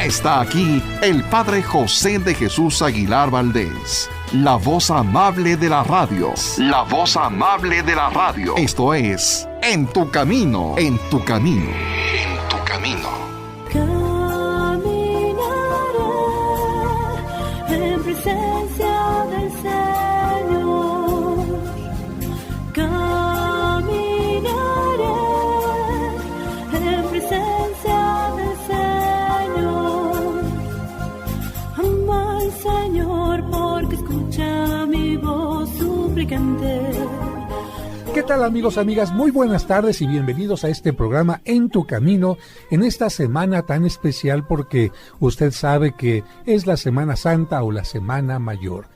Está aquí el Padre José de Jesús Aguilar Valdés, la voz amable de la radio. La voz amable de la radio. Esto es En tu Camino, en tu Camino, en tu Camino. Caminaré en presencia del Señor. Caminaré en presencia del Señor. Ama al Señor porque escucha mi voz suplicante. ¿Qué tal, amigos, amigas? Muy buenas tardes y bienvenidos a este programa En tu Camino, en esta semana tan especial porque usted sabe que es la Semana Santa o la Semana Mayor.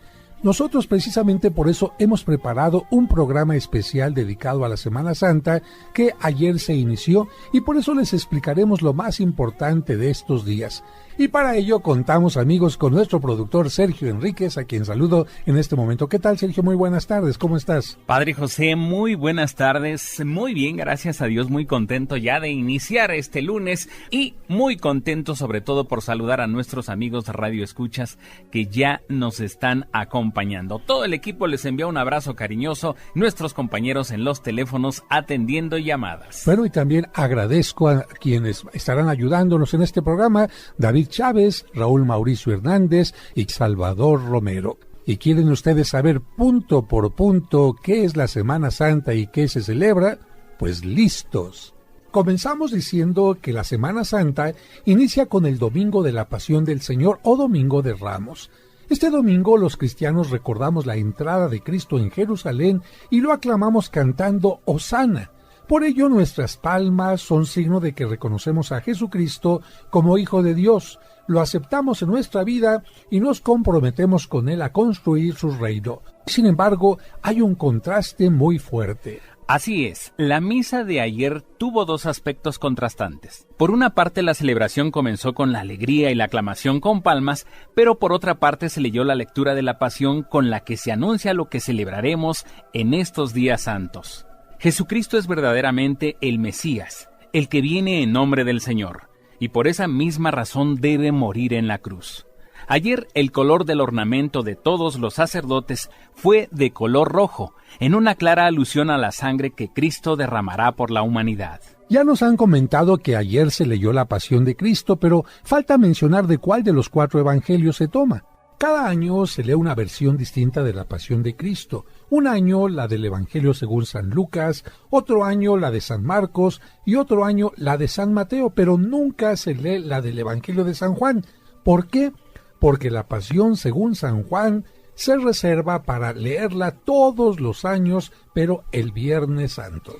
Nosotros precisamente por eso hemos preparado un programa especial dedicado a la Semana Santa que ayer se inició y por eso les explicaremos lo más importante de estos días. Y para ello contamos, amigos, con nuestro productor Sergio Enríquez, a quien saludo en este momento. ¿Qué tal, Sergio? Muy buenas tardes, ¿cómo estás? Padre José, muy buenas tardes. Muy bien, gracias a Dios, muy contento ya de iniciar este lunes y muy contento sobre todo por saludar a nuestros amigos Radio Escuchas que ya nos están acompañando. Todo el equipo les envía un abrazo cariñoso, nuestros compañeros en los teléfonos atendiendo llamadas. Bueno, y también agradezco a quienes estarán ayudándonos en este programa, David Chávez, Raúl Mauricio Hernández y Salvador Romero. ¿Y quieren ustedes saber punto por punto qué es la Semana Santa y qué se celebra? Pues listos. Comenzamos diciendo que la Semana Santa inicia con el Domingo de la Pasión del Señor o Domingo de Ramos. Este domingo los cristianos recordamos la entrada de Cristo en Jerusalén y lo aclamamos cantando Hosana. Por ello nuestras palmas son signo de que reconocemos a Jesucristo como Hijo de Dios, lo aceptamos en nuestra vida y nos comprometemos con Él a construir su reino. Sin embargo, hay un contraste muy fuerte. Así es, la misa de ayer tuvo dos aspectos contrastantes. Por una parte, la celebración comenzó con la alegría y la aclamación con palmas, pero por otra parte se leyó la lectura de la Pasión con la que se anuncia lo que celebraremos en estos días santos. Jesucristo es verdaderamente el Mesías, el que viene en nombre del Señor, y por esa misma razón debe morir en la cruz. Ayer el color del ornamento de todos los sacerdotes fue de color rojo, en una clara alusión a la sangre que Cristo derramará por la humanidad. Ya nos han comentado que ayer se leyó la Pasión de Cristo, pero falta mencionar de cuál de los 4 evangelios se toma. Cada año se lee una versión distinta de la Pasión de Cristo. Un año la del Evangelio según San Lucas, otro año la de San Marcos y otro año la de San Mateo, pero nunca se lee la del Evangelio de San Juan. ¿Por qué? Porque la Pasión según San Juan se reserva para leerla todos los años, pero el Viernes Santo.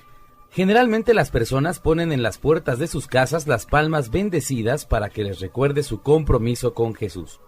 Generalmente las personas ponen en las puertas de sus casas las palmas bendecidas para que les recuerde su compromiso con Jesús.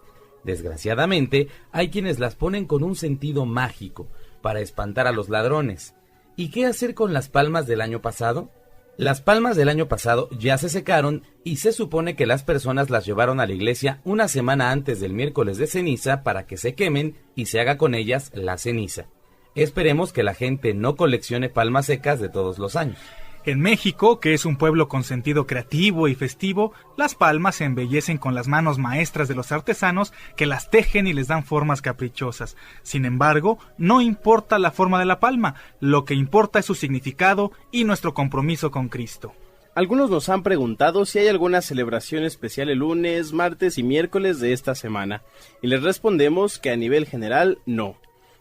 Desgraciadamente, hay quienes las ponen con un sentido mágico, para espantar a los ladrones. ¿Y qué hacer con las palmas del año pasado? Las palmas del año pasado ya se secaron y se supone que las personas las llevaron a la iglesia una semana antes del miércoles de ceniza para que se quemen y se haga con ellas la ceniza. Esperemos que la gente no coleccione palmas secas de todos los años. En México, que es un pueblo con sentido creativo y festivo, las palmas se embellecen con las manos maestras de los artesanos que las tejen y les dan formas caprichosas. Sin embargo, no importa la forma de la palma, lo que importa es su significado y nuestro compromiso con Cristo. Algunos nos han preguntado si hay alguna celebración especial el lunes, martes y miércoles de esta semana, y les respondemos que a nivel general no.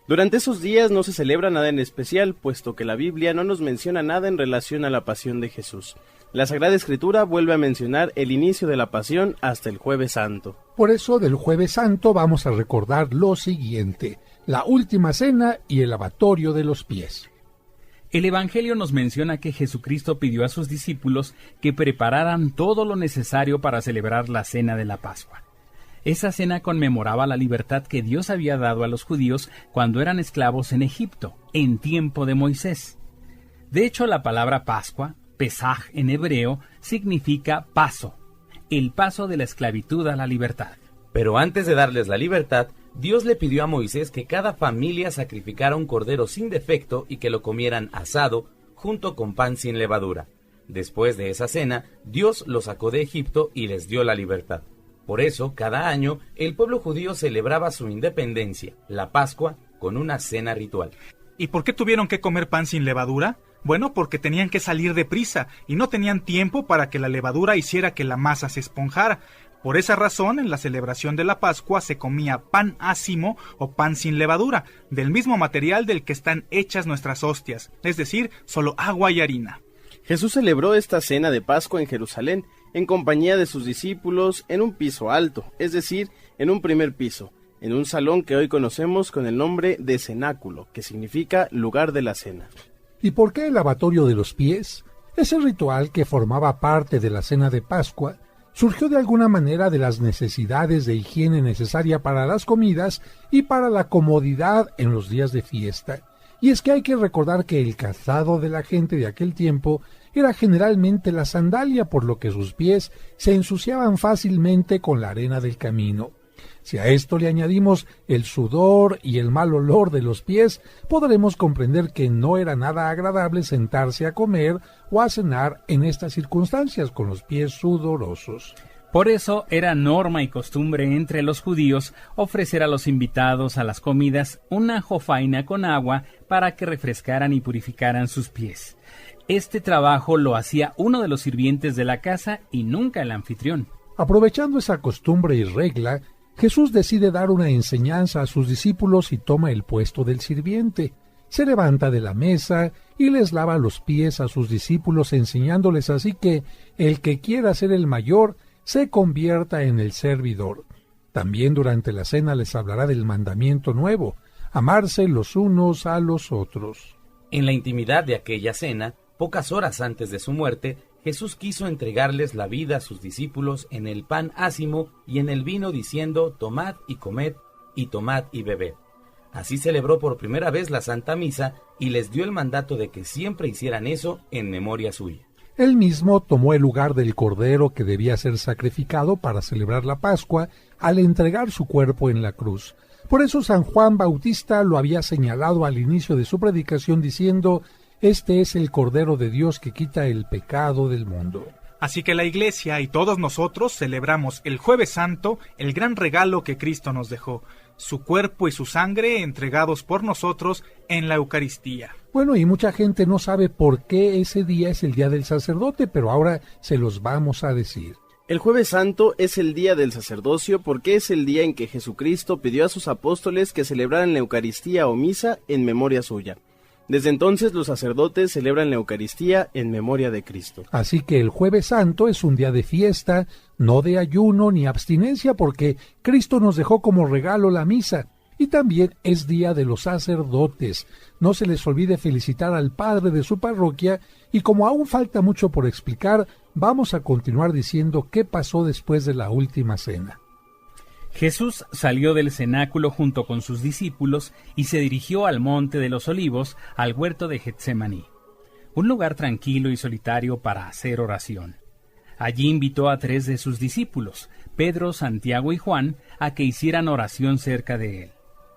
Durante esos días no se celebra nada en especial, puesto que la Biblia no nos menciona nada en relación a la pasión de Jesús. La Sagrada Escritura vuelve a mencionar el inicio de la pasión hasta el Jueves Santo. Por eso del Jueves Santo vamos a recordar lo siguiente: la última cena y el lavatorio de los pies. El Evangelio nos menciona que Jesucristo pidió a sus discípulos que prepararan todo lo necesario para celebrar la cena de la Pascua. Esa cena conmemoraba la libertad que Dios había dado a los judíos cuando eran esclavos en Egipto, en tiempo de Moisés. De hecho, la palabra Pascua, Pesaj en hebreo, significa paso, el paso de la esclavitud a la libertad. Pero antes de darles la libertad, Dios le pidió a Moisés que cada familia sacrificara un cordero sin defecto y que lo comieran asado, junto con pan sin levadura. Después de esa cena, Dios los sacó de Egipto y les dio la libertad. Por eso, cada año, el pueblo judío celebraba su independencia, la Pascua, con una cena ritual. ¿Y por qué tuvieron que comer pan sin levadura? Bueno, porque tenían que salir deprisa y no tenían tiempo para que la levadura hiciera que la masa se esponjara. Por esa razón, en la celebración de la Pascua se comía pan ácimo o pan sin levadura, del mismo material del que están hechas nuestras hostias, es decir, solo agua y harina. Jesús celebró esta cena de Pascua en Jerusalén, en compañía de sus discípulos, en un piso alto, es decir, en un primer piso, en un salón que hoy conocemos con el nombre de cenáculo, que significa lugar de la cena. ¿Y por qué el lavatorio de los pies? Ese ritual que formaba parte de la cena de Pascua surgió de alguna manera de las necesidades de higiene necesaria para las comidas y para la comodidad en los días de fiesta. Y es que hay que recordar que el calzado de la gente de aquel tiempo era generalmente la sandalia, por lo que sus pies se ensuciaban fácilmente con la arena del camino. Si a esto le añadimos el sudor y el mal olor de los pies, podremos comprender que no era nada agradable sentarse a comer o a cenar en estas circunstancias con los pies sudorosos. Por eso era norma y costumbre entre los judíos ofrecer a los invitados a las comidas una jofaina con agua para que refrescaran y purificaran sus pies. Este trabajo lo hacía uno de los sirvientes de la casa y nunca el anfitrión. Aprovechando esa costumbre y regla, Jesús decide dar una enseñanza a sus discípulos y toma el puesto del sirviente. Se levanta de la mesa y les lava los pies a sus discípulos, enseñándoles así que el que quiera ser el mayor se convierta en el servidor. También durante la cena les hablará del mandamiento nuevo, amarse los unos a los otros. En la intimidad de aquella cena, pocas horas antes de su muerte, Jesús quiso entregarles la vida a sus discípulos en el pan ácimo y en el vino, diciendo: tomad y comed, y tomad y bebed. Así celebró por primera vez la Santa Misa y les dio el mandato de que siempre hicieran eso en memoria suya. Él mismo tomó el lugar del cordero que debía ser sacrificado para celebrar la Pascua al entregar su cuerpo en la cruz. Por eso San Juan Bautista lo había señalado al inicio de su predicación diciendo: este es el Cordero de Dios que quita el pecado del mundo. Así que la Iglesia y todos nosotros celebramos el Jueves Santo, el gran regalo que Cristo nos dejó, su cuerpo y su sangre entregados por nosotros en la Eucaristía. Bueno, y mucha gente no sabe por qué ese día es el día del sacerdote, pero ahora se los vamos a decir. El Jueves Santo es el día del sacerdocio porque es el día en que Jesucristo pidió a sus apóstoles que celebraran la Eucaristía o misa en memoria suya. Desde entonces los sacerdotes celebran la Eucaristía en memoria de Cristo. Así que el Jueves Santo es un día de fiesta, no de ayuno ni abstinencia, porque Cristo nos dejó como regalo la misa. Y también es día de los sacerdotes. No se les olvide felicitar al padre de su parroquia, y como aún falta mucho por explicar, vamos a continuar diciendo qué pasó después de la última cena. Jesús salió del cenáculo junto con sus discípulos y se dirigió al monte de los Olivos, al huerto de Getsemaní, un lugar tranquilo y solitario para hacer oración. Allí invitó a 3 de sus discípulos, Pedro, Santiago y Juan, a que hicieran oración cerca de él.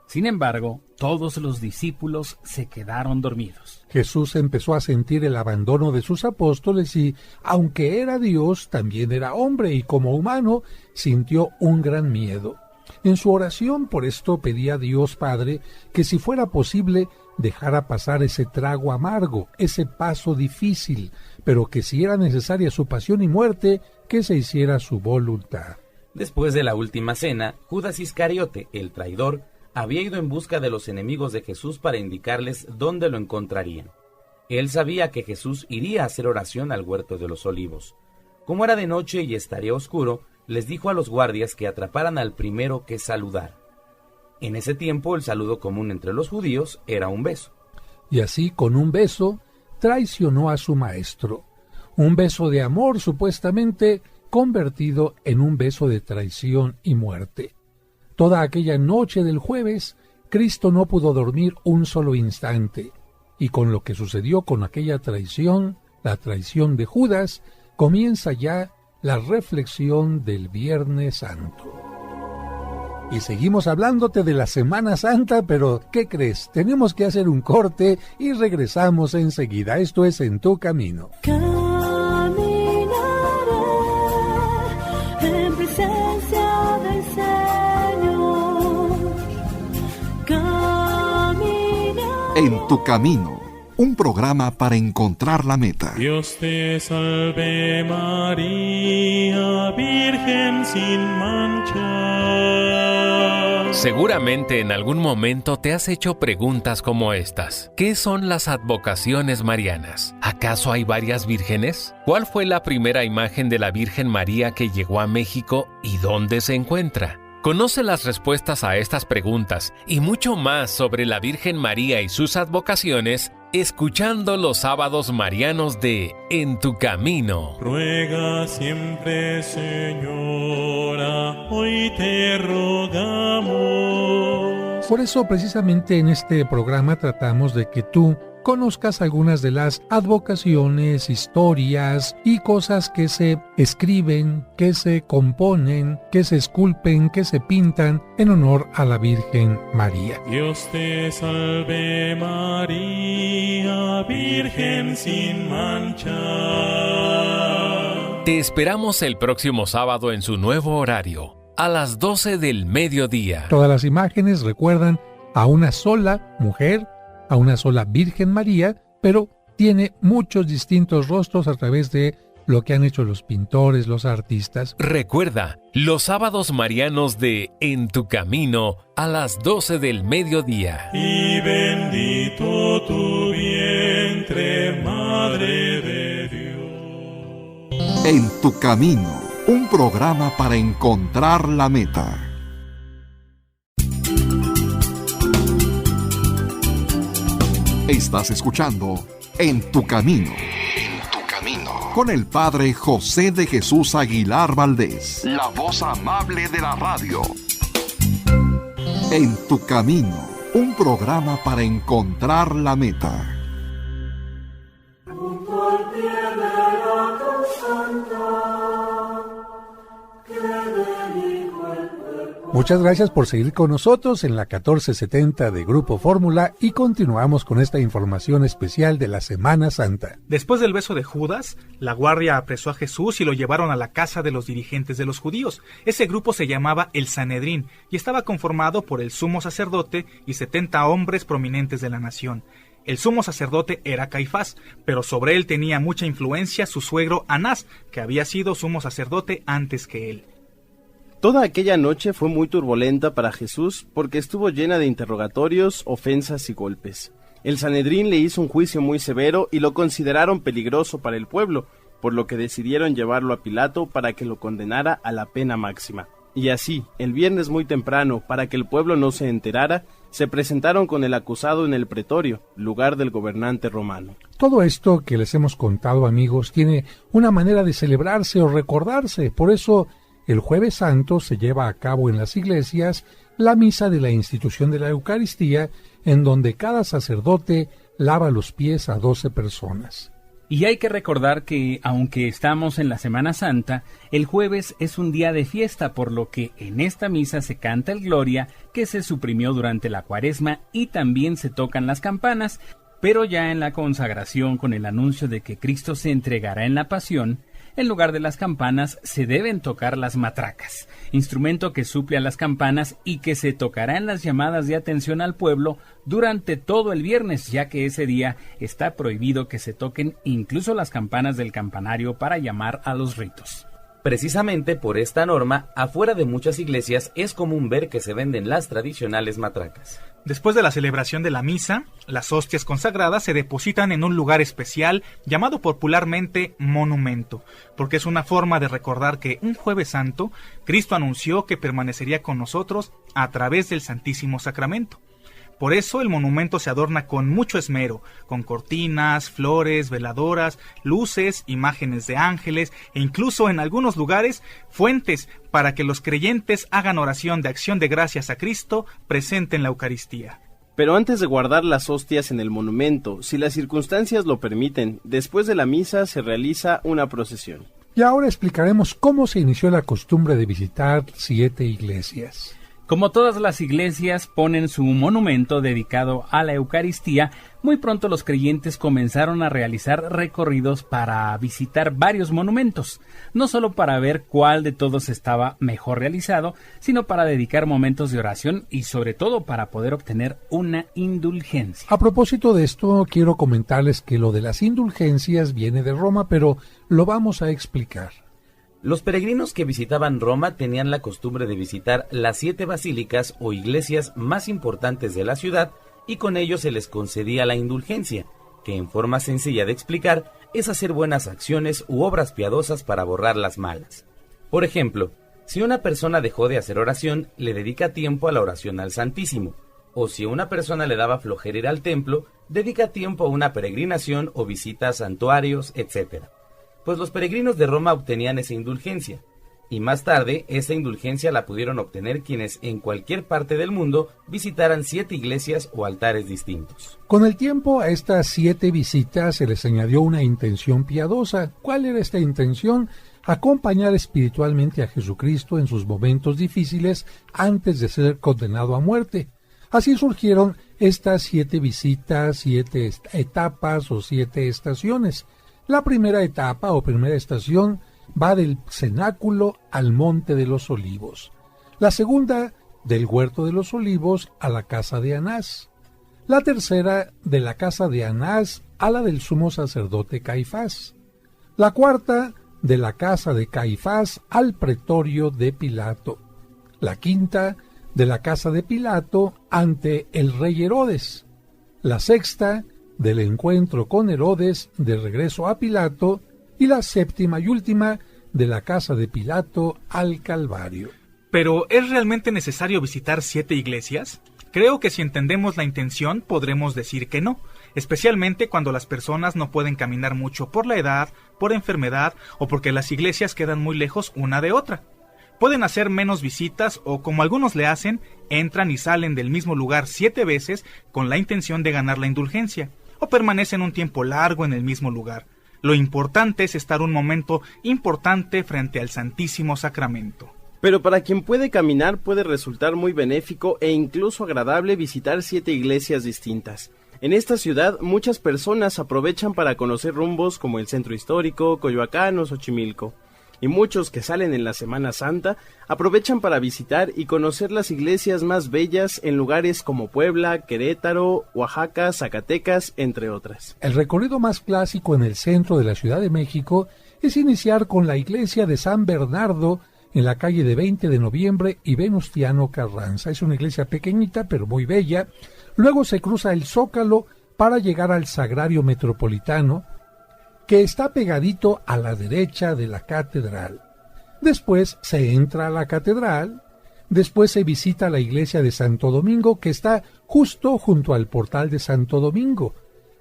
Sin embargo, todos los discípulos se quedaron dormidos. Jesús empezó a sentir el abandono de sus apóstoles y, aunque era Dios, también era hombre y como humano sintió un gran miedo. En su oración por esto pedía a Dios Padre que si fuera posible dejara pasar ese trago amargo, ese paso difícil, pero que si era necesaria su pasión y muerte, que se hiciera su voluntad. Después de la última cena, Judas Iscariote, el traidor, había ido en busca de los enemigos de Jesús para indicarles dónde lo encontrarían. Él sabía que Jesús iría a hacer oración al huerto de los Olivos. Como era de noche y estaría oscuro, les dijo a los guardias que atraparan al primero que saludara. En ese tiempo el saludo común entre los judíos era un beso. Y así, con un beso, traicionó a su maestro. Un beso de amor, supuestamente, convertido en un beso de traición y muerte. Toda aquella noche del jueves, Cristo no pudo dormir un solo instante, y con lo que sucedió con aquella traición, la traición de Judas, comienza ya la reflexión del Viernes Santo. Y seguimos hablándote de la Semana Santa, pero ¿qué crees? Tenemos que hacer un corte y regresamos enseguida. Esto es En Tu Camino. Caminaré en presencia del Señor. Camina. En tu camino, un programa para encontrar la meta. Dios te salve María, Virgen sin mancha. Seguramente en algún momento te has hecho preguntas como estas. ¿Qué son las advocaciones marianas? ¿Acaso hay varias vírgenes? ¿Cuál fue la primera imagen de la Virgen María que llegó a México y dónde se encuentra? Conoce las respuestas a estas preguntas y mucho más sobre la Virgen María y sus advocaciones escuchando los sábados marianos de En tu Camino. Ruega siempre, Señora, hoy te rogamos. Por eso, precisamente en este programa tratamos de que tú conozcas algunas de las advocaciones, historias y cosas que se escriben, que se componen, que se esculpen, que se pintan en honor a la Virgen María. Dios te salve María, Virgen sin mancha. Te esperamos el próximo sábado en su nuevo horario, a las 12 del mediodía. Todas las imágenes recuerdan a una sola mujer, a una sola Virgen María, pero tiene muchos distintos rostros a través de lo que han hecho los pintores, los artistas. Recuerda, los sábados marianos de En tu Camino a las 12 del mediodía. Y bendito tu vientre, Madre de Dios. En tu camino, un programa para encontrar la meta. Estás escuchando En tu camino. En tu camino. Con el Padre José de Jesús Aguilar Valdés, la voz amable de la radio. En tu camino, un programa para encontrar la meta. Muchas gracias por seguir con nosotros en la 1470 de Grupo Fórmula y continuamos con esta información especial de la Semana Santa. Después del beso de Judas, la guardia apresó a Jesús y lo llevaron a la casa de los dirigentes de los judíos. Ese grupo se llamaba el Sanedrín y estaba conformado por el sumo sacerdote y 70 hombres prominentes de la nación. El sumo sacerdote era Caifás, pero sobre él tenía mucha influencia su suegro Anás, que había sido sumo sacerdote antes que él. Toda aquella noche fue muy turbulenta para Jesús porque estuvo llena de interrogatorios, ofensas y golpes. El Sanedrín le hizo un juicio muy severo y lo consideraron peligroso para el pueblo, por lo que decidieron llevarlo a Pilato para que lo condenara a la pena máxima. Y así, el viernes muy temprano, para que el pueblo no se enterara, se presentaron con el acusado en el pretorio, lugar del gobernante romano. Todo esto que les hemos contado, amigos, tiene una manera de celebrarse o recordarse. Por eso, el Jueves Santo se lleva a cabo en las iglesias la misa de la institución de la Eucaristía, en donde cada sacerdote lava los pies a 12 personas. Y hay que recordar que, aunque estamos en la Semana Santa, el jueves es un día de fiesta, por lo que en esta misa se canta el Gloria, que se suprimió durante la Cuaresma, y también se tocan las campanas, pero ya en la consagración con el anuncio de que Cristo se entregará en la pasión, en lugar de las campanas se deben tocar las matracas, instrumento que suple a las campanas y que se tocará en las llamadas de atención al pueblo durante todo el viernes, ya que ese día está prohibido que se toquen incluso las campanas del campanario para llamar a los ritos. Precisamente por esta norma, afuera de muchas iglesias es común ver que se venden las tradicionales matracas. Después de la celebración de la misa, las hostias consagradas se depositan en un lugar especial llamado popularmente monumento, porque es una forma de recordar que un Jueves Santo, Cristo anunció que permanecería con nosotros a través del Santísimo Sacramento. Por eso el monumento se adorna con mucho esmero, con cortinas, flores, veladoras, luces, imágenes de ángeles e incluso en algunos lugares fuentes para que los creyentes hagan oración de acción de gracias a Cristo presente en la Eucaristía. Pero antes de guardar las hostias en el monumento, si las circunstancias lo permiten, después de la misa se realiza una procesión. Y ahora explicaremos cómo se inició la costumbre de visitar 7 iglesias. Como todas las iglesias ponen su monumento dedicado a la Eucaristía, muy pronto los creyentes comenzaron a realizar recorridos para visitar varios monumentos, no solo para ver cuál de todos estaba mejor realizado, sino para dedicar momentos de oración y sobre todo para poder obtener una indulgencia. A propósito de esto, quiero comentarles que lo de las indulgencias viene de Roma, pero lo vamos a explicar. Los peregrinos que visitaban Roma tenían la costumbre de visitar las 7 basílicas o iglesias más importantes de la ciudad y con ello se les concedía la indulgencia, que en forma sencilla de explicar es hacer buenas acciones u obras piadosas para borrar las malas. Por ejemplo, si una persona dejó de hacer oración, le dedica tiempo a la oración al Santísimo, o si a una persona le daba flojera ir al templo, dedica tiempo a una peregrinación o visita a santuarios, etc. Pues los peregrinos de Roma obtenían esa indulgencia, y más tarde esa indulgencia la pudieron obtener quienes en cualquier parte del mundo visitaran 7 iglesias o altares distintos. Con el tiempo a estas 7 visitas se les añadió una intención piadosa. ¿Cuál era esta intención? Acompañar espiritualmente a Jesucristo en sus momentos difíciles antes de ser condenado a muerte. Así surgieron estas 7 visitas, 7 etapas o 7 estaciones. La primera etapa o primera estación va del cenáculo al Monte de los Olivos. La segunda, del Huerto de los Olivos a la casa de Anás. La tercera, de la casa de Anás a la del sumo sacerdote Caifás. La cuarta, de la casa de Caifás al pretorio de Pilato. La quinta, de la casa de Pilato ante el rey Herodes. La sexta, del encuentro con Herodes de regreso a Pilato, y la séptima y última, de la casa de Pilato al Calvario. ¿Pero es realmente necesario visitar 7 iglesias? Creo que si entendemos la intención podremos decir que no, especialmente cuando las personas no pueden caminar mucho por la edad, por enfermedad o porque las iglesias quedan muy lejos una de otra. Pueden hacer menos visitas o, como algunos le hacen, entran y salen del mismo lugar 7 veces con la intención de ganar la indulgencia, o permanecen un tiempo largo en el mismo lugar. Lo importante es estar un momento importante frente al Santísimo Sacramento. Pero para quien puede caminar puede resultar muy benéfico e incluso agradable visitar 7 iglesias distintas. En esta ciudad muchas personas aprovechan para conocer rumbos como el Centro Histórico, Coyoacán o Xochimilco. Y muchos que salen en la Semana Santa aprovechan para visitar y conocer las iglesias más bellas en lugares como Puebla, Querétaro, Oaxaca, Zacatecas, entre otras. El recorrido más clásico en el centro de la Ciudad de México es iniciar con la iglesia de San Bernardo en la calle de 20 de noviembre y Venustiano Carranza. Es una iglesia pequeñita pero muy bella. Luego se cruza el Zócalo para llegar al Sagrario Metropolitano, que está pegadito a la derecha de la catedral. Después se entra a la catedral, después se visita la iglesia de Santo Domingo, que está justo junto al portal de Santo Domingo.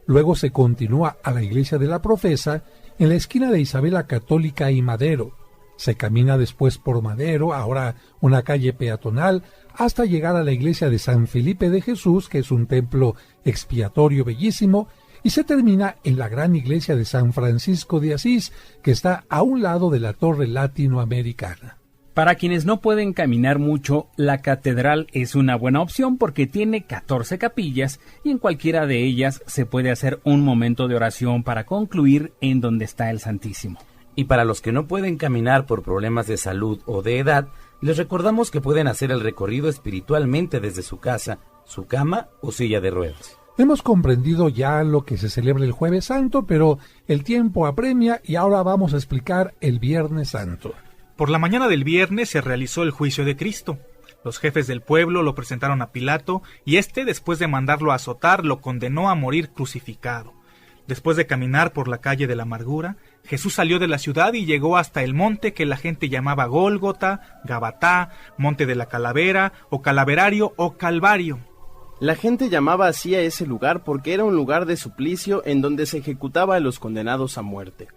Luego se continúa a la iglesia de la Profesa, en la esquina de Isabela Católica y Madero. Se camina después por Madero, ahora una calle peatonal, hasta llegar a la iglesia de San Felipe de Jesús, que es un templo expiatorio bellísimo, y se termina en la gran iglesia de San Francisco de Asís, que está a un lado de la Torre Latinoamericana. Para quienes no pueden caminar mucho, la catedral es una buena opción porque tiene 14 capillas y en cualquiera de ellas se puede hacer un momento de oración para concluir en donde está el Santísimo. Y para los que no pueden caminar por problemas de salud o de edad, les recordamos que pueden hacer el recorrido espiritualmente desde su casa, su cama o silla de ruedas. Hemos comprendido ya lo que se celebra el Jueves Santo, pero el tiempo apremia y ahora vamos a explicar el Viernes Santo. Por la mañana del viernes se realizó el juicio de Cristo. Los jefes del pueblo lo presentaron a Pilato y éste, después de mandarlo a azotar, lo condenó a morir crucificado. Después de caminar por la calle de la amargura, Jesús salió de la ciudad y llegó hasta el monte que la gente llamaba Gólgota, Gabatá, Monte de la Calavera, o Calaverario o Calvario. La gente llamaba así a ese lugar porque era un lugar de suplicio en donde se ejecutaba a los condenados a muerte.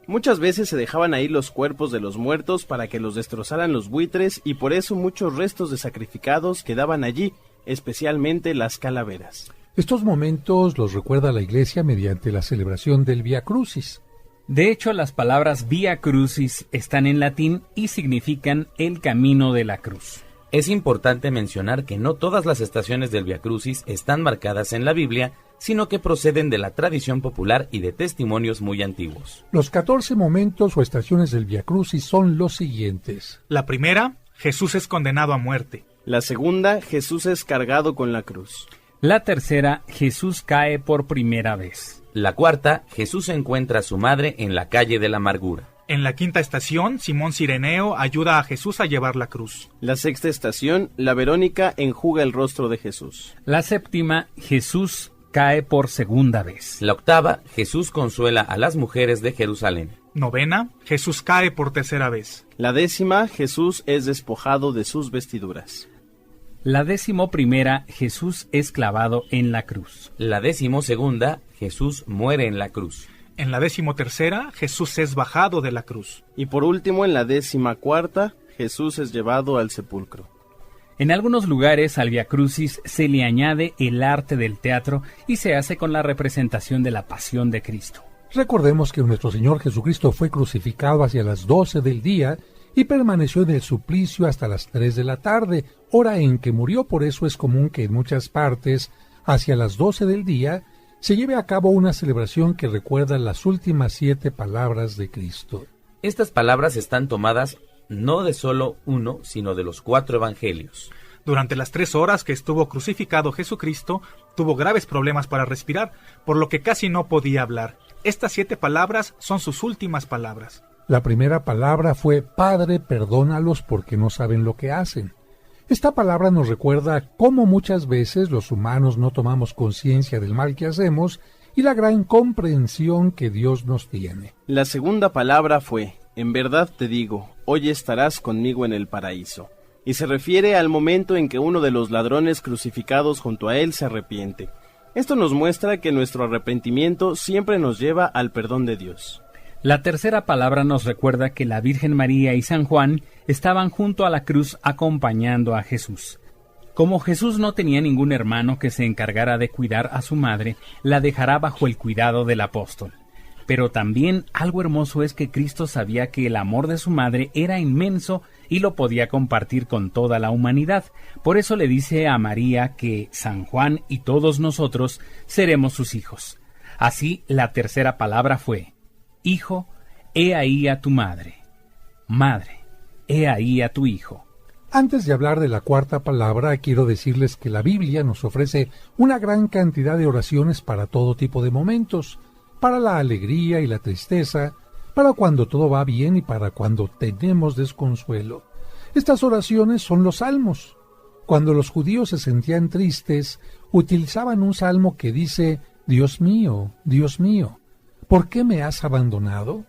Muchas veces se dejaban ahí los cuerpos de los muertos para que los destrozaran los buitres y por eso muchos restos de sacrificados quedaban allí, especialmente las calaveras. Estos momentos los recuerda la Iglesia mediante la celebración del Vía Crucis. De hecho, las palabras Vía Crucis están en latín y significan el camino de la cruz. Es importante mencionar que no todas las estaciones del Vía Crucis están marcadas en la Biblia, sino que proceden de la tradición popular y de testimonios muy antiguos. Los 14 momentos o estaciones del Vía Crucis son los siguientes. La primera, Jesús es condenado a muerte. La segunda, Jesús es cargado con la cruz. La tercera, Jesús cae por primera vez. La cuarta, Jesús encuentra a su madre en la calle de la amargura. En la quinta estación, Simón Cireneo ayuda a Jesús a llevar la cruz. La sexta estación, la Verónica enjuga el rostro de Jesús. La séptima, Jesús cae por segunda vez. La octava, Jesús consuela a las mujeres de Jerusalén. Novena, Jesús cae por tercera vez. La décima, Jesús es despojado de sus vestiduras. La 11ª, Jesús es clavado en la cruz. La 12ª, Jesús muere en la cruz. En la 13ª, Jesús es bajado de la cruz. Y por último, en la 14ª, Jesús es llevado al sepulcro. En algunos lugares al Vía Crucis se le añade el arte del teatro y se hace con la representación de la pasión de Cristo. Recordemos que nuestro Señor Jesucristo fue crucificado hacia las 12 del día y permaneció en el suplicio hasta las 3 de la tarde, hora en que murió. Por eso es común que en muchas partes, hacia las 12 del día, se lleve a cabo una celebración que recuerda las últimas 7 palabras de Cristo. Estas palabras están tomadas no de solo uno, sino de los 4 evangelios. Durante las 3 horas que estuvo crucificado Jesucristo, tuvo graves problemas para respirar, por lo que casi no podía hablar. Estas 7 palabras son sus últimas palabras. La primera palabra fue: Padre, perdónalos porque no saben lo que hacen. Esta palabra nos recuerda cómo muchas veces los humanos no tomamos conciencia del mal que hacemos y la gran comprensión que Dios nos tiene. La segunda palabra fue: en verdad te digo, hoy estarás conmigo en el paraíso. Y se refiere al momento en que uno de los ladrones crucificados junto a él se arrepiente. Esto nos muestra que nuestro arrepentimiento siempre nos lleva al perdón de Dios. La tercera palabra nos recuerda que la Virgen María y San Juan estaban junto a la cruz acompañando a Jesús. Como Jesús no tenía ningún hermano que se encargara de cuidar a su madre, la dejará bajo el cuidado del apóstol. Pero también algo hermoso es que Cristo sabía que el amor de su madre era inmenso y lo podía compartir con toda la humanidad. Por eso le dice a María que San Juan y todos nosotros seremos sus hijos. Así, la tercera palabra fue: Hijo, he ahí a tu madre. Madre, he ahí a tu hijo. Antes de hablar de la cuarta palabra, quiero decirles que la Biblia nos ofrece una gran cantidad de oraciones para todo tipo de momentos, para la alegría y la tristeza, para cuando todo va bien y para cuando tenemos desconsuelo. Estas oraciones son los salmos. Cuando los judíos se sentían tristes, utilizaban un salmo que dice: Dios mío, ¿por qué me has abandonado?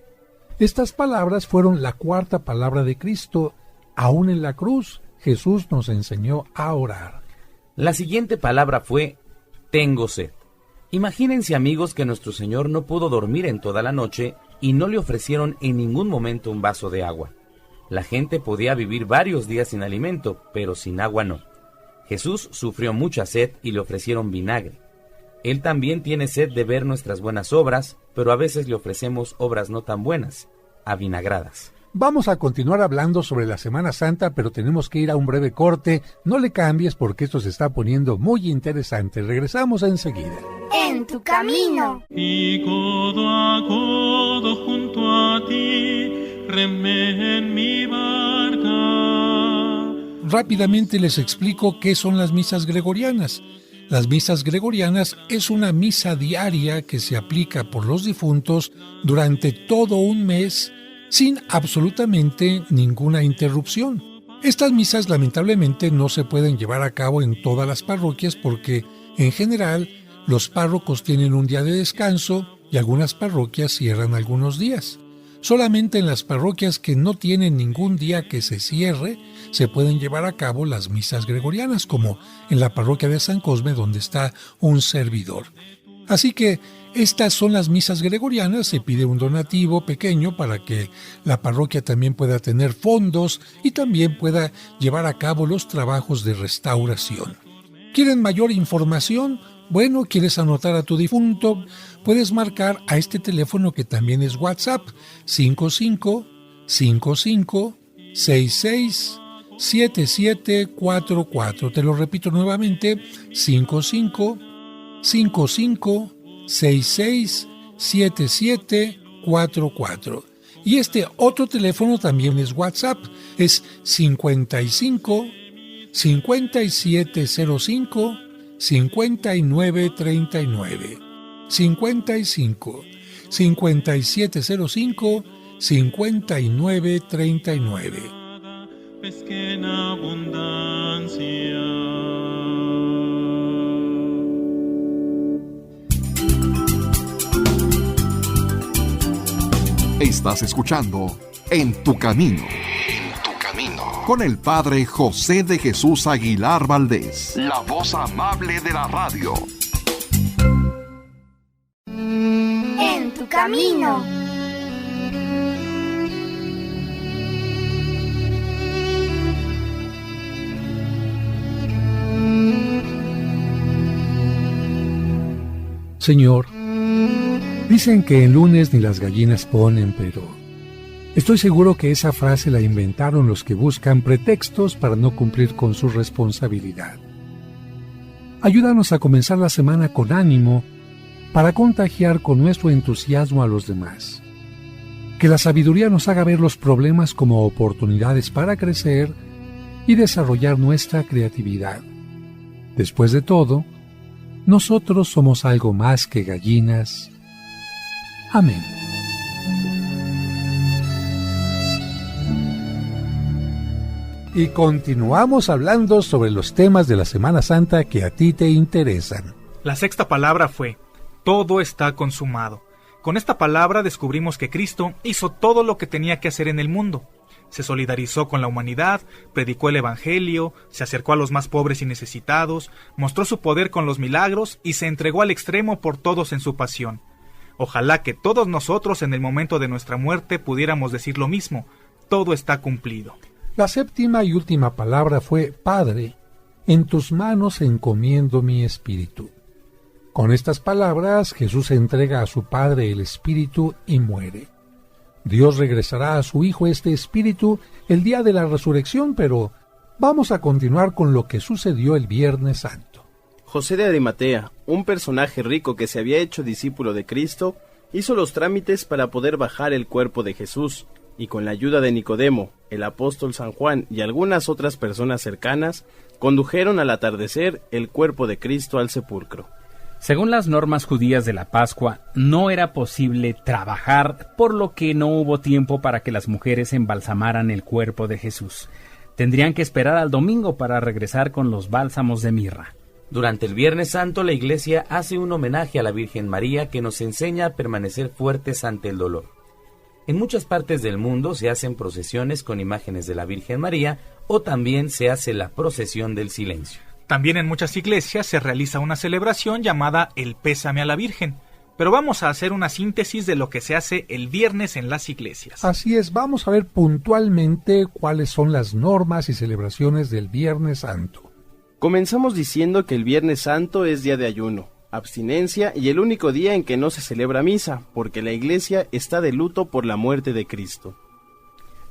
Estas palabras fueron la cuarta palabra de Cristo. Aún en la cruz, Jesús nos enseñó a orar. La siguiente palabra fue: tengo sed. Imagínense, amigos, que nuestro Señor no pudo dormir en toda la noche y no le ofrecieron en ningún momento un vaso de agua. La gente podía vivir varios días sin alimento, pero sin agua no. Jesús sufrió mucha sed y le ofrecieron vinagre. Él también tiene sed de ver nuestras buenas obras, pero a veces le ofrecemos obras no tan buenas, avinagradas. Vamos a continuar hablando sobre la Semana Santa, pero tenemos que ir a un breve corte. No le cambies porque esto se está poniendo muy interesante. Regresamos enseguida. En tu camino. Y codo a codo junto a ti, remé en mi barca. Rápidamente les explico qué son las misas gregorianas. Las misas gregorianas es una misa diaria que se aplica por los difuntos durante todo un mes sin absolutamente ninguna interrupción. Estas misas lamentablemente no se pueden llevar a cabo en todas las parroquias porque, en general, los párrocos tienen un día de descanso y algunas parroquias cierran algunos días. Solamente en las parroquias que no tienen ningún día que se cierre se pueden llevar a cabo las misas gregorianas, como en la parroquia de San Cosme, donde está un servidor. Así que estas son las misas gregorianas. Se pide un donativo pequeño para que la parroquia también pueda tener fondos y también pueda llevar a cabo los trabajos de restauración. ¿Quieren mayor información? Bueno, ¿quieres anotar a tu difunto? Puedes marcar a este teléfono que también es WhatsApp, 55 55 66 5555-7744. Te lo repito nuevamente, 55-66-7744. Y este otro teléfono también es WhatsApp, es 55-5705-5939. 55-5705-5939. Pesque en abundancia. Estás escuchando En tu Camino. En tu Camino. Con el Padre José de Jesús Aguilar Valdés. La voz amable de la radio. En tu camino. Señor, dicen que el lunes ni las gallinas ponen, pero estoy seguro que esa frase la inventaron los que buscan pretextos para no cumplir con su responsabilidad. Ayúdanos a comenzar la semana con ánimo para contagiar con nuestro entusiasmo a los demás. Que la sabiduría nos haga ver los problemas como oportunidades para crecer y desarrollar nuestra creatividad. Después de todo, nosotros somos algo más que gallinas. Amén. Y continuamos hablando sobre los temas de la Semana Santa que a ti te interesan. La sexta palabra fue: todo está consumado. Con esta palabra descubrimos que Cristo hizo todo lo que tenía que hacer en el mundo. Se solidarizó con la humanidad, predicó el Evangelio, se acercó a los más pobres y necesitados, mostró su poder con los milagros y se entregó al extremo por todos en su pasión. Ojalá que todos nosotros en el momento de nuestra muerte pudiéramos decir lo mismo: todo está cumplido. La séptima y última palabra fue: Padre, en tus manos encomiendo mi espíritu. Con estas palabras, Jesús entrega a su Padre el Espíritu y muere. Dios regresará a su Hijo este Espíritu el día de la resurrección, pero vamos a continuar con lo que sucedió el Viernes Santo. José de Arimatea, un personaje rico que se había hecho discípulo de Cristo, hizo los trámites para poder bajar el cuerpo de Jesús, y con la ayuda de Nicodemo, el apóstol San Juan y algunas otras personas cercanas, condujeron al atardecer el cuerpo de Cristo al sepulcro. Según las normas judías de la Pascua, no era posible trabajar, por lo que no hubo tiempo para que las mujeres embalsamaran el cuerpo de Jesús. Tendrían que esperar al domingo para regresar con los bálsamos de mirra. Durante el Viernes Santo, la Iglesia hace un homenaje a la Virgen María que nos enseña a permanecer fuertes ante el dolor. En muchas partes del mundo se hacen procesiones con imágenes de la Virgen María, o también se hace la procesión del silencio. También en muchas iglesias se realiza una celebración llamada el Pésame a la Virgen, pero vamos a hacer una síntesis de lo que se hace el viernes en las iglesias. Así es, vamos a ver puntualmente cuáles son las normas y celebraciones del Viernes Santo. Comenzamos diciendo que el Viernes Santo es día de ayuno, abstinencia y el único día en que no se celebra misa, porque la iglesia está de luto por la muerte de Cristo.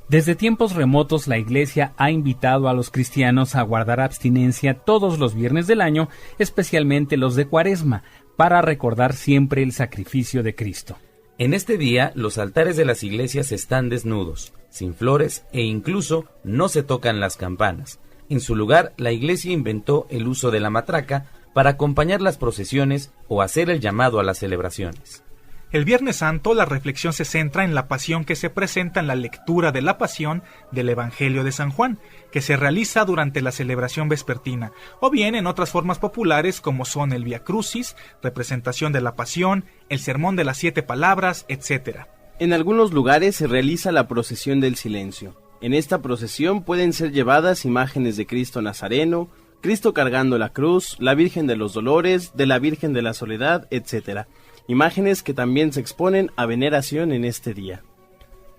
Desde tiempos remotos la Iglesia ha invitado a los cristianos a guardar abstinencia todos los viernes del año, especialmente los de Cuaresma, para recordar siempre el sacrificio de Cristo. En este día, los altares de las iglesias están desnudos, sin flores e incluso no se tocan las campanas. En su lugar, la Iglesia inventó el uso de la matraca para acompañar las procesiones o hacer el llamado a las celebraciones. El Viernes Santo la reflexión se centra en la pasión que se presenta en la lectura de la pasión del Evangelio de San Juan, que se realiza durante la celebración vespertina, o bien en otras formas populares como son el Vía Crucis, representación de la pasión, el Sermón de las 7 Palabras, etc. En algunos lugares se realiza la procesión del silencio. En esta procesión pueden ser llevadas imágenes de Cristo Nazareno, Cristo cargando la cruz, la Virgen de los Dolores, de la Virgen de la Soledad, etc. Imágenes que también se exponen a veneración en este día.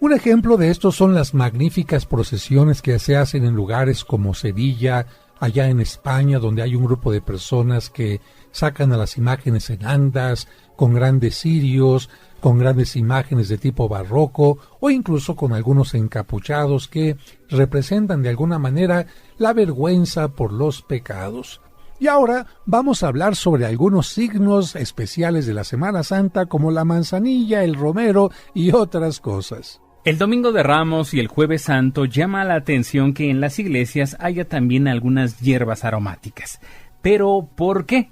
Un ejemplo de esto son las magníficas procesiones que se hacen en lugares como Sevilla, allá en España, donde hay un grupo de personas que sacan a las imágenes en andas, con grandes cirios, con grandes imágenes de tipo barroco o incluso con algunos encapuchados que representan de alguna manera la vergüenza por los pecados. Y ahora vamos a hablar sobre algunos signos especiales de la Semana Santa como la manzanilla, el romero y otras cosas. El Domingo de Ramos y el Jueves Santo llama la atención que en las iglesias haya también algunas hierbas aromáticas. ¿Pero por qué?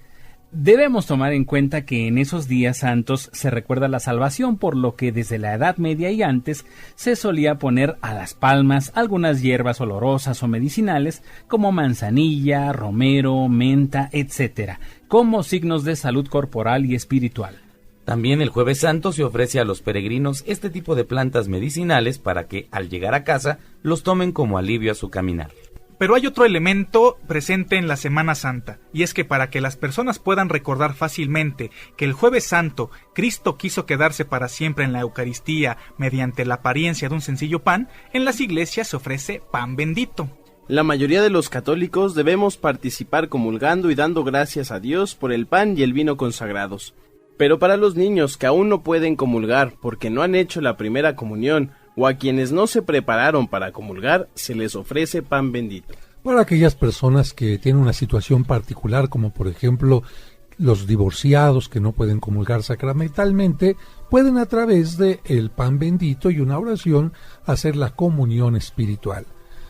Debemos tomar en cuenta que en esos días santos se recuerda la salvación, por lo que desde la Edad Media y antes se solía poner a las palmas algunas hierbas olorosas o medicinales como manzanilla, romero, menta, etc., como signos de salud corporal y espiritual. También el Jueves Santo se ofrece a los peregrinos este tipo de plantas medicinales para que, al llegar a casa, los tomen como alivio a su caminar. Pero hay otro elemento presente en la Semana Santa, y es que para que las personas puedan recordar fácilmente que el Jueves Santo Cristo quiso quedarse para siempre en la Eucaristía mediante la apariencia de un sencillo pan, en las iglesias se ofrece pan bendito. La mayoría de los católicos debemos participar comulgando y dando gracias a Dios por el pan y el vino consagrados. Pero para los niños que aún no pueden comulgar porque no han hecho la primera comunión, o a quienes no se prepararon para comulgar, se les ofrece pan bendito. Para aquellas personas que tienen una situación particular, como por ejemplo los divorciados que no pueden comulgar sacramentalmente, pueden a través de el pan bendito y una oración hacer la comunión espiritual.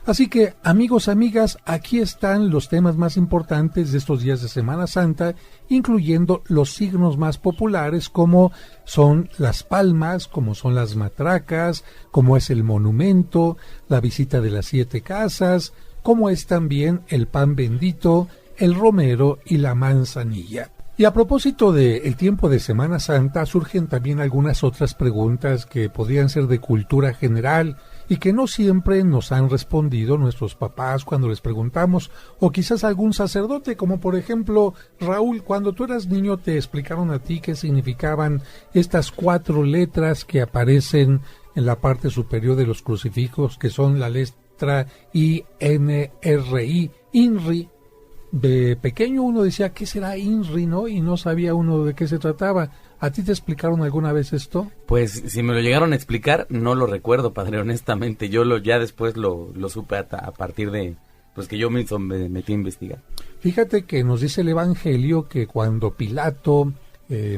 Así que, amigos, amigas, aquí están los temas más importantes de estos días de Semana Santa, incluyendo los signos más populares como son las palmas, como son las matracas, como es el monumento, la visita de las 7 casas, como es también el pan bendito, el romero y la manzanilla. Y a propósito del tiempo de Semana Santa, surgen también algunas otras preguntas que podrían ser de cultura general y que no siempre nos han respondido nuestros papás cuando les preguntamos, o quizás algún sacerdote, como por ejemplo, Raúl, cuando tú eras niño te explicaron a ti qué significaban estas 4 letras que aparecen en la parte superior de los crucifijos, que son la letra I-N-R-I, INRI. De pequeño uno decía, ¿qué será INRI, no? Y no sabía uno de qué se trataba. ¿A ti te explicaron alguna vez esto? Pues si me lo llegaron a explicar, no lo recuerdo, padre, honestamente. Yo ya después lo supe a partir de pues que yo me metí a investigar. Fíjate que nos dice el Evangelio que cuando Pilato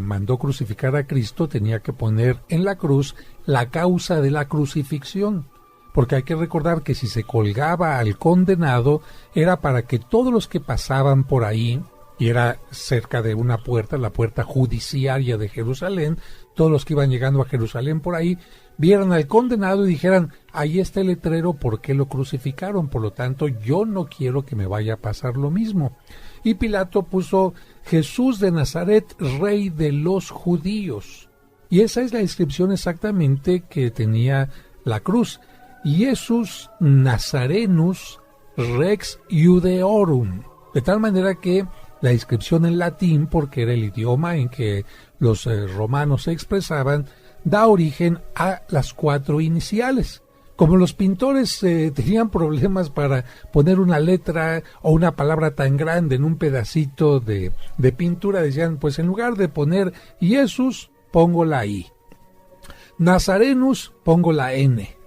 mandó crucificar a Cristo, tenía que poner en la cruz la causa de la crucifixión. Porque hay que recordar que si se colgaba al condenado, era para que todos los que pasaban por ahí, y era cerca de una puerta, la puerta judiciaria de Jerusalén, todos los que iban llegando a Jerusalén por ahí, vieran al condenado y dijeran, ahí está el letrero, ¿por qué lo crucificaron? Por lo tanto, yo no quiero que me vaya a pasar lo mismo. Y Pilato puso, Jesús de Nazaret, rey de los judíos. Y esa es la inscripción exactamente que tenía la cruz. Iesus Nazarenus Rex Iudeorum, de tal manera que la inscripción en latín, porque era el idioma en que los romanos se expresaban, da origen a las 4 iniciales. Como los pintores tenían problemas para poner una letra o una palabra tan grande en un pedacito de pintura, decían, pues en lugar de poner Iesus, pongo la I. Nazarenus, pongo la N.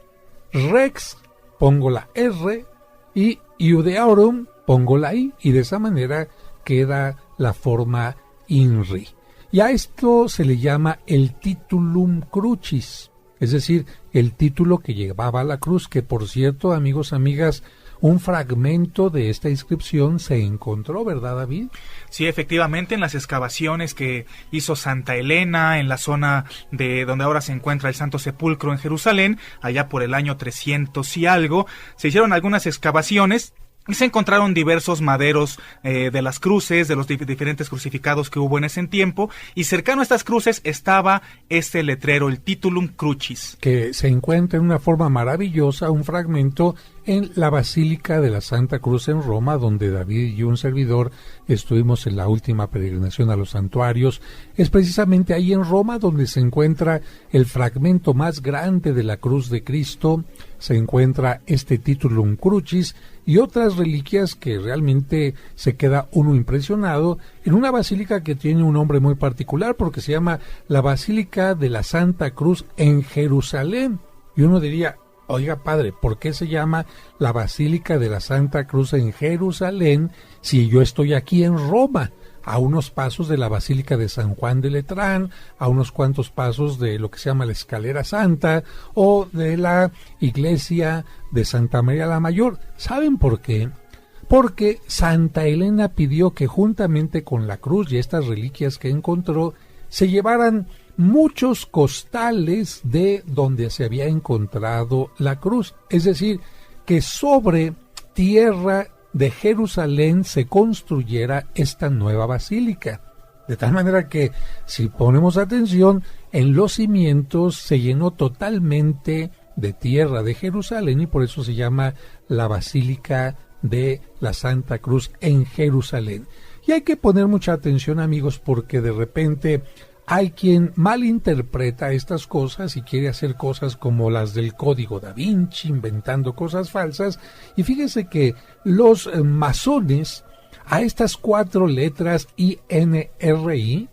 Rex, pongo la R, y Iudeorum, pongo la I, y de esa manera queda la forma INRI. Y a esto se le llama el titulum crucis, es decir, el título que llevaba la cruz, que por cierto, amigos, amigas, un fragmento de esta inscripción se encontró, ¿verdad, David? Sí, efectivamente, en las excavaciones que hizo Santa Elena, en la zona de donde ahora se encuentra el Santo Sepulcro en Jerusalén, allá por el año 300 y algo, se hicieron algunas excavaciones y se encontraron diversos maderos de las cruces, de los diferentes crucificados que hubo en ese tiempo, y cercano a estas cruces estaba este letrero, el Titulum Crucis. Que se encuentra en una forma maravillosa, un fragmento en la Basílica de la Santa Cruz en Roma, donde David y un servidor estuvimos en la última peregrinación a los santuarios. Es precisamente ahí en Roma donde se encuentra el fragmento más grande de la cruz de Cristo, se encuentra este Titulum Crucis y otras reliquias que realmente se queda uno impresionado en una basílica que tiene un nombre muy particular porque se llama la Basílica de la Santa Cruz en Jerusalén. Y uno diría, oiga padre, ¿por qué se llama la Basílica de la Santa Cruz en Jerusalén si yo estoy aquí en Roma, a unos pasos de la Basílica de San Juan de Letrán, a unos cuantos pasos de lo que se llama la Escalera Santa o de la iglesia de Santa María la Mayor? ¿Saben por qué? Porque Santa Elena pidió que juntamente con la cruz y estas reliquias que encontró, se llevaran muchos costales de donde se había encontrado la cruz. Es decir, que sobre tierra de Jerusalén se construyera esta nueva basílica. De tal manera que, si ponemos atención, en los cimientos se llenó totalmente de tierra de Jerusalén y por eso se llama la Basílica de la Santa Cruz en Jerusalén. Y hay que poner mucha atención, amigos, porque de repente hay quien malinterpreta estas cosas y quiere hacer cosas como las del Código Da Vinci, inventando cosas falsas. Y fíjese que los masones a estas 4 letras INRI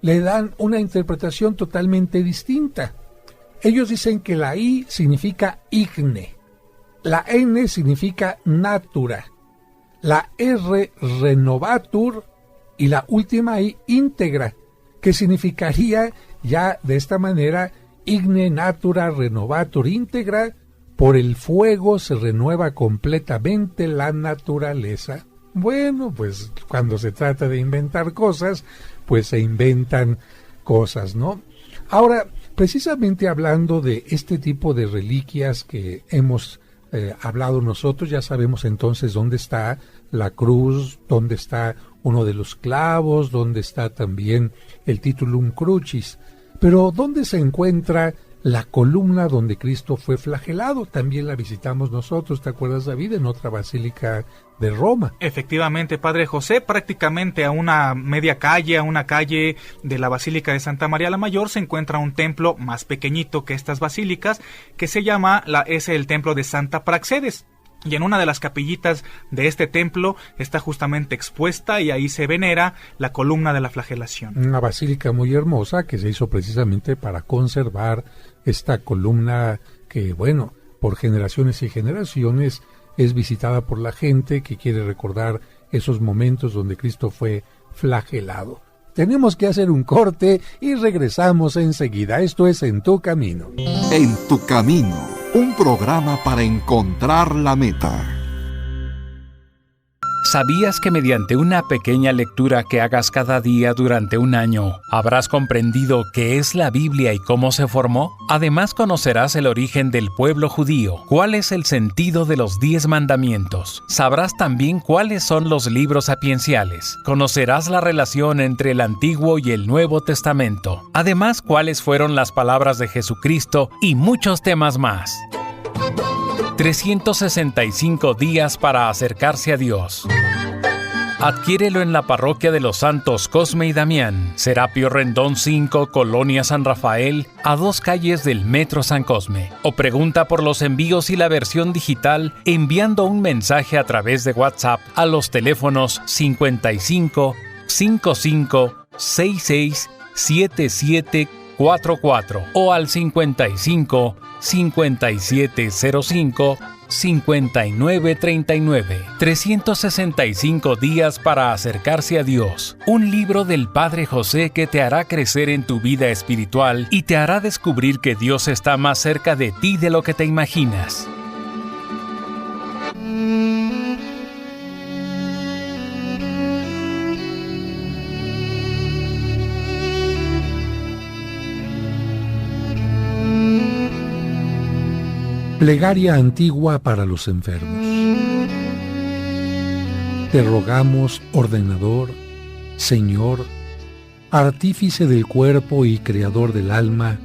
le dan una interpretación totalmente distinta. Ellos dicen que la I significa igne, la N significa natura, la R renovatur y la última I íntegra, que significaría ya de esta manera igne natura renovatur íntegra, por el fuego se renueva completamente la naturaleza. Bueno, pues cuando se trata de inventar cosas, pues se inventan cosas, ¿no? Ahora, precisamente hablando de este tipo de reliquias que hemos hablado nosotros, ya sabemos entonces dónde está la cruz, dónde está uno de los clavos, dónde está también el Titulum Crucis, pero ¿dónde se encuentra la columna donde Cristo fue flagelado? También la visitamos nosotros, ¿te acuerdas, David? En otra basílica de Roma. Efectivamente, Padre José, prácticamente a una media calle, a una calle de la Basílica de Santa María la Mayor, se encuentra un templo más pequeñito que estas basílicas, que se llama el templo de Santa Praxedes. Y en una de las capillitas de este templo está justamente expuesta y ahí se venera la columna de la flagelación. Una basílica muy hermosa que se hizo precisamente para conservar esta columna que, bueno, por generaciones y generaciones es visitada por la gente que quiere recordar esos momentos donde Cristo fue flagelado. Tenemos que hacer un corte y regresamos enseguida. Esto es En Tu Camino. En Tu Camino, un programa para encontrar la meta. ¿Sabías que mediante una pequeña lectura que hagas cada día durante un año, habrás comprendido qué es la Biblia y cómo se formó? Además, conocerás el origen del pueblo judío, cuál es el sentido de los 10 mandamientos. Sabrás también cuáles son los libros sapienciales. Conocerás la relación entre el Antiguo y el Nuevo Testamento. Además, cuáles fueron las palabras de Jesucristo y muchos temas más. 365 días para acercarse a Dios. Adquiérelo en la parroquia de los Santos Cosme y Damián, Serapio Rendón 5, Colonia San Rafael, a 2 calles del Metro San Cosme. O pregunta por los envíos y la versión digital enviando un mensaje a través de WhatsApp a los teléfonos 55 55 66 7744 o al 55 5705 5939. 365 días para acercarse a Dios. Un libro del Padre José que te hará crecer en tu vida espiritual y te hará descubrir que Dios está más cerca de ti de lo que te imaginas. Plegaria antigua para los enfermos. Te rogamos, ordenador, Señor, artífice del cuerpo y creador del alma,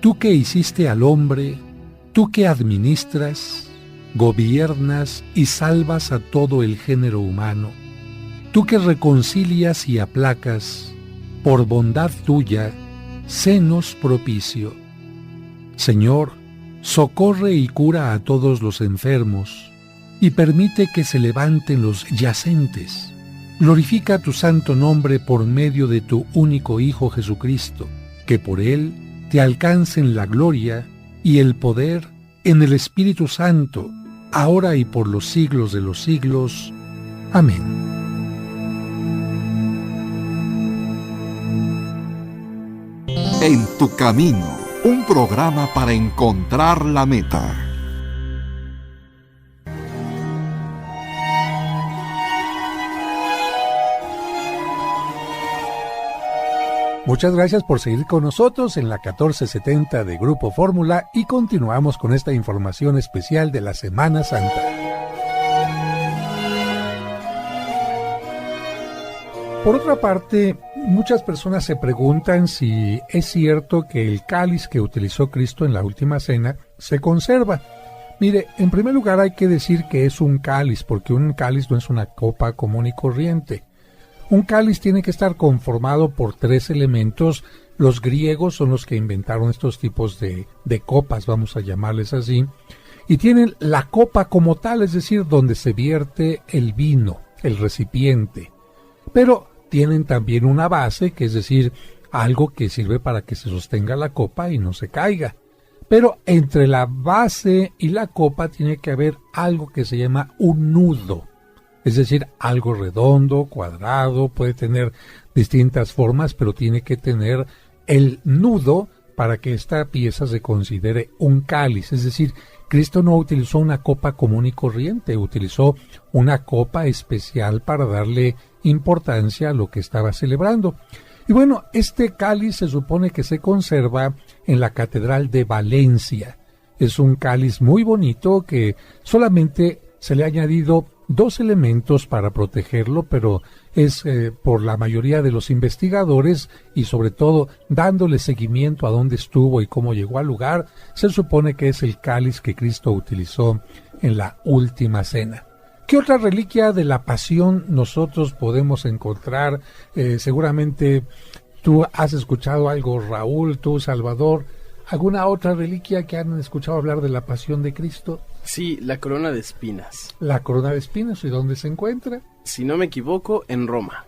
tú que hiciste al hombre, tú que administras, gobiernas y salvas a todo el género humano. Tú que reconcilias y aplacas, por bondad tuya, sénos propicio. Señor, socorre y cura a todos los enfermos, y permite que se levanten los yacentes. Glorifica tu santo nombre por medio de tu único Hijo Jesucristo, que por él te alcancen la gloria y el poder en el Espíritu Santo, ahora y por los siglos de los siglos. Amén. En tu camino, un programa para encontrar la meta. Muchas gracias por seguir con nosotros en la 1470 de Grupo Fórmula y continuamos con esta información especial de la Semana Santa. Por otra parte, muchas personas se preguntan si es cierto que el cáliz que utilizó Cristo en la última cena se conserva. Mire, en primer lugar hay que decir que es un cáliz, porque un cáliz no es una copa común y corriente. Un cáliz tiene que estar conformado por 3 elementos. Los griegos son los que inventaron estos tipos de copas, vamos a llamarles así, y tienen la copa como tal, es decir, donde se vierte el vino, el recipiente. Pero tienen también una base, que es decir, algo que sirve para que se sostenga la copa y no se caiga. Pero entre la base y la copa tiene que haber algo que se llama un nudo. Es decir, algo redondo, cuadrado, puede tener distintas formas, pero tiene que tener el nudo para que esta pieza se considere un cáliz. Es decir, Cristo no utilizó una copa común y corriente, utilizó una copa especial para darle importancia a lo que estaba celebrando. Y bueno, este cáliz se supone que se conserva en la Catedral de Valencia. Es un cáliz muy bonito que solamente se le ha añadido 2 elementos para protegerlo, pero es por la mayoría de los investigadores y sobre todo dándole seguimiento a dónde estuvo y cómo llegó al lugar, se supone que es el cáliz que Cristo utilizó en la última cena. ¿Qué otra reliquia de la pasión nosotros podemos encontrar? Seguramente tú has escuchado algo, Raúl, tú, Salvador. ¿Alguna otra reliquia que han escuchado hablar de la pasión de Cristo? Sí, la corona de espinas. La corona de espinas, ¿y dónde se encuentra? Si no me equivoco, en Roma.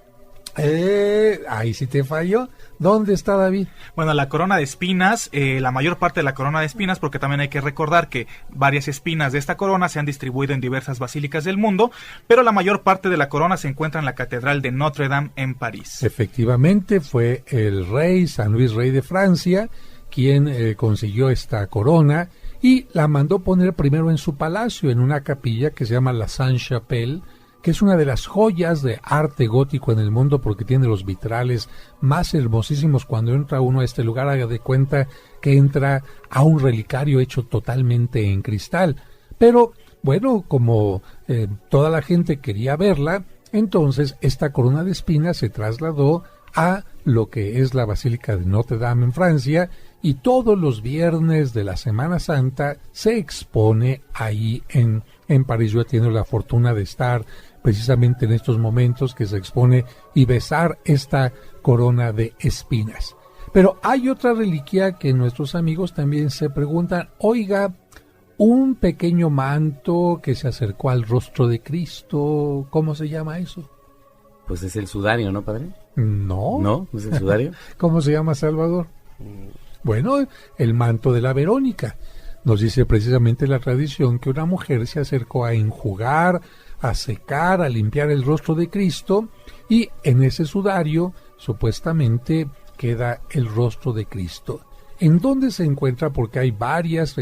Ahí sí te falló. ¿Dónde está, David? Bueno, la corona de espinas, la mayor parte de la corona de espinas, porque también hay que recordar que varias espinas de esta corona se han distribuido en diversas basílicas del mundo, pero la mayor parte de la corona se encuentra en la Catedral de Notre Dame en París. Efectivamente, fue el rey, San Luis, rey de Francia, quien consiguió esta corona y la mandó poner primero en su palacio, en una capilla que se llama la Sainte-Chapelle, que es una de las joyas de arte gótico en el mundo porque tiene los vitrales más hermosísimos. Cuando entra uno a este lugar, haga de cuenta que entra a un relicario hecho totalmente en cristal. Pero bueno, como toda la gente quería verla, entonces esta corona de espinas se trasladó a lo que es la Basílica de Notre Dame en Francia, y todos los viernes de la Semana Santa se expone ahí en París. Yo he tenido la fortuna de estar precisamente en estos momentos que se expone y besar esta corona de espinas. Pero hay otra reliquia que nuestros amigos también se preguntan, oiga, un pequeño manto que se acercó al rostro de Cristo, ¿cómo se llama eso? Pues es el sudario, ¿no, padre? No. ¿No? ¿Es el sudario? ¿Cómo se llama, Salvador? Bueno, el manto de la Verónica. Nos dice precisamente la tradición que una mujer se acercó a enjugar, a secar, a limpiar el rostro de Cristo, y en ese sudario supuestamente queda el rostro de Cristo. ¿En dónde se encuentra? Porque hay varias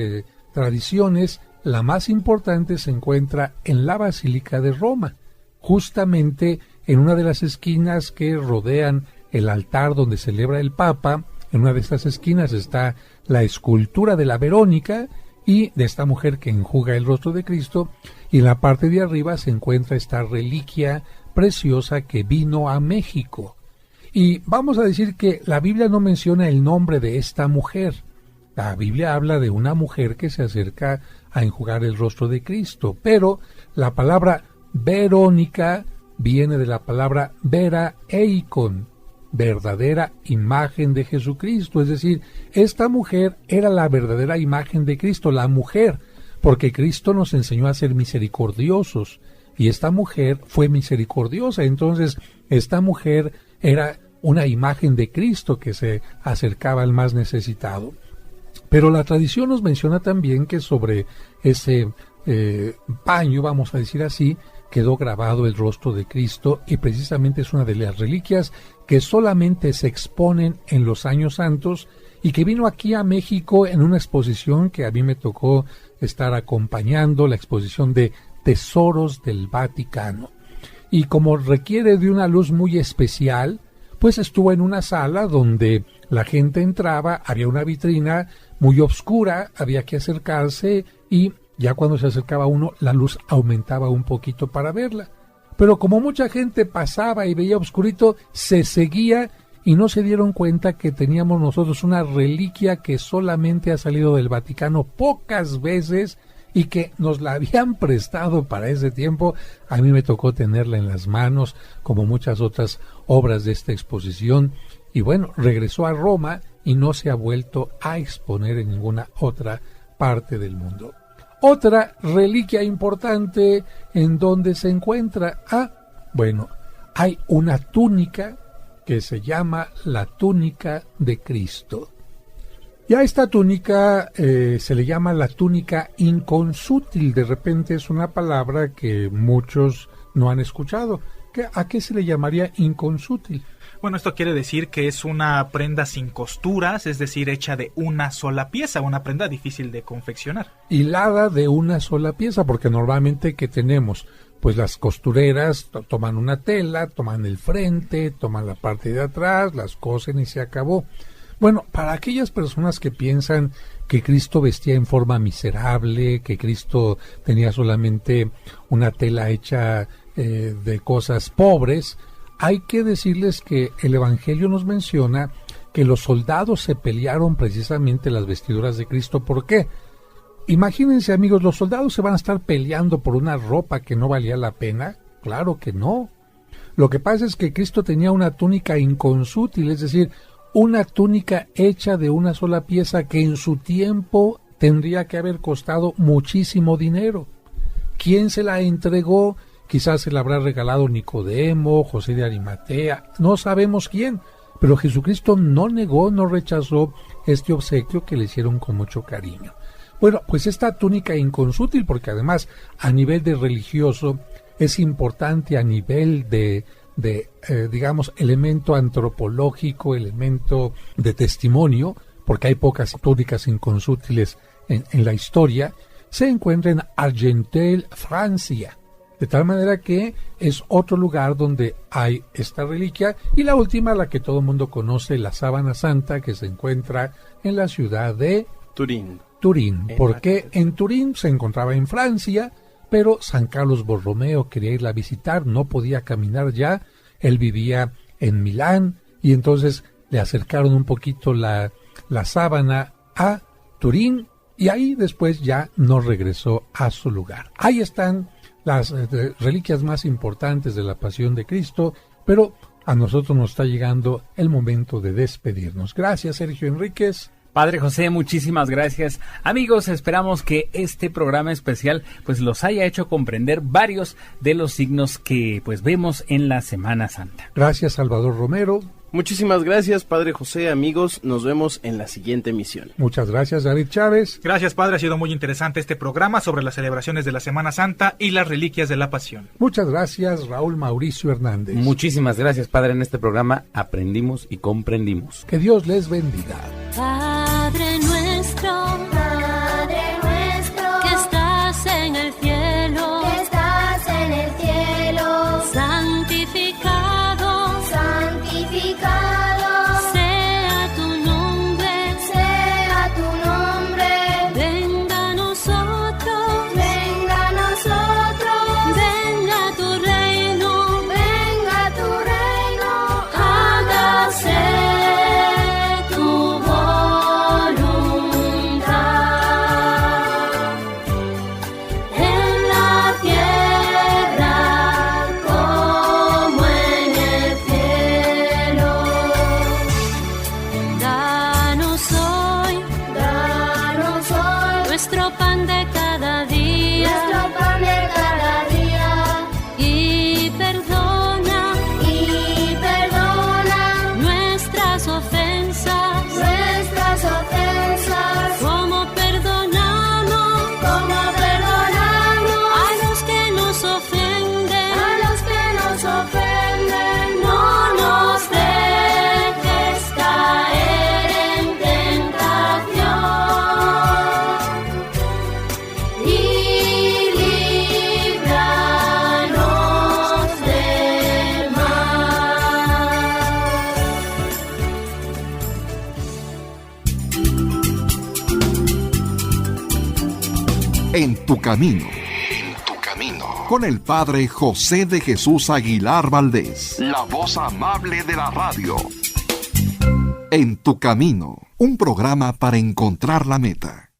tradiciones. La más importante se encuentra en la Basílica de Roma, justamente en una de las esquinas que rodean el altar donde celebra el Papa. En una de estas esquinas está la escultura de la Verónica y de esta mujer que enjuga el rostro de Cristo, y en la parte de arriba se encuentra esta reliquia preciosa que vino a México. Y vamos a decir que la Biblia no menciona el nombre de esta mujer, La Biblia habla de una mujer que se acerca a enjugar el rostro de Cristo, pero la palabra Verónica viene de la palabra vera eikon, verdadera imagen de Jesucristo. Es decir, esta mujer era la verdadera imagen de Cristo, la mujer, porque Cristo nos enseñó a ser misericordiosos y esta mujer fue misericordiosa. Entonces, esta mujer era una imagen de Cristo que se acercaba al más necesitado. Pero la tradición nos menciona también que sobre ese paño, vamos a decir así, quedó grabado el rostro de Cristo, y precisamente es una de las reliquias que solamente se exponen en los años santos y que vino aquí a México en una exposición que a mí me tocó estar acompañando, la exposición de Tesoros del Vaticano. Y como requiere de una luz muy especial, pues estuvo en una sala donde la gente entraba, había una vitrina muy oscura, había que acercarse y ya cuando se acercaba uno, la luz aumentaba un poquito para verla. Pero como mucha gente pasaba y veía oscurito, se seguía y no se dieron cuenta que teníamos nosotros una reliquia que solamente ha salido del Vaticano pocas veces y que nos la habían prestado para ese tiempo. A mí me tocó tenerla en las manos, como muchas otras obras de esta exposición. Y bueno, regresó a Roma y no se ha vuelto a exponer en ninguna otra parte del mundo. Otra reliquia importante en donde se encuentra, bueno, hay una túnica que se llama la túnica de Cristo. Y a esta túnica se le llama la túnica inconsútil. De repente es una palabra que muchos no han escuchado. ¿A qué se le llamaría inconsútil? Bueno, esto quiere decir que es una prenda sin costuras, es decir, hecha de una sola pieza, una prenda difícil de confeccionar. Hilada de una sola pieza, porque normalmente ¿qué tenemos? Pues las costureras toman una tela, toman el frente, toman la parte de atrás, las cosen y se acabó. Bueno, para aquellas personas que piensan que Cristo vestía en forma miserable, que Cristo tenía solamente una tela hecha de cosas pobres, hay que decirles que el Evangelio nos menciona que los soldados se pelearon precisamente las vestiduras de Cristo. ¿Por qué? Imagínense, amigos, ¿los soldados se van a estar peleando por una ropa que no valía la pena? Claro que no. Lo que pasa es que Cristo tenía una túnica inconsútil, es decir, una túnica hecha de una sola pieza que en su tiempo tendría que haber costado muchísimo dinero. ¿Quién se la entregó? Quizás se la habrá regalado Nicodemo, José de Arimatea, no sabemos quién, pero Jesucristo no negó, no rechazó este obsequio que le hicieron con mucho cariño. Bueno, pues esta túnica inconsútil, porque además a nivel de religioso es importante, a nivel de digamos, elemento antropológico, elemento de testimonio, porque hay pocas túnicas inconsútiles en la historia, se encuentra en Argenteuil, Francia. De tal manera que es otro lugar donde hay esta reliquia. Y la última, la que todo el mundo conoce, la sábana santa, que se encuentra en la ciudad de Turín. Porque en Turín se encontraba en Francia, pero San Carlos Borromeo quería irla a visitar, no podía caminar ya, él vivía en Milán, y entonces le acercaron un poquito la sábana a Turín, y ahí después ya no regresó a su lugar. Ahí están las reliquias más importantes de la Pasión de Cristo, pero a nosotros nos está llegando el momento de despedirnos. Gracias, Sergio Enríquez. Padre José, muchísimas gracias. Amigos, esperamos que este programa especial pues los haya hecho comprender varios de los signos que pues vemos en la Semana Santa. Gracias, Salvador Romero. Muchísimas gracias, Padre José. Amigos, nos vemos en la siguiente emisión. Muchas gracias, David Chávez. Gracias, Padre. Ha sido muy interesante este programa sobre las celebraciones de la Semana Santa y las reliquias de la Pasión. Muchas gracias, Raúl Mauricio Hernández. Muchísimas gracias, Padre. En este programa aprendimos y comprendimos. Que Dios les bendiga. Padre nuestro, que estás en el cielo, santificado, sea tu nombre, venga a nosotros, venga tu reino, hágase tu voluntad. En tu camino. En tu camino. Con el Padre José de Jesús Aguilar Valdés. La voz amable de la radio. En tu camino. Un programa para encontrar la meta.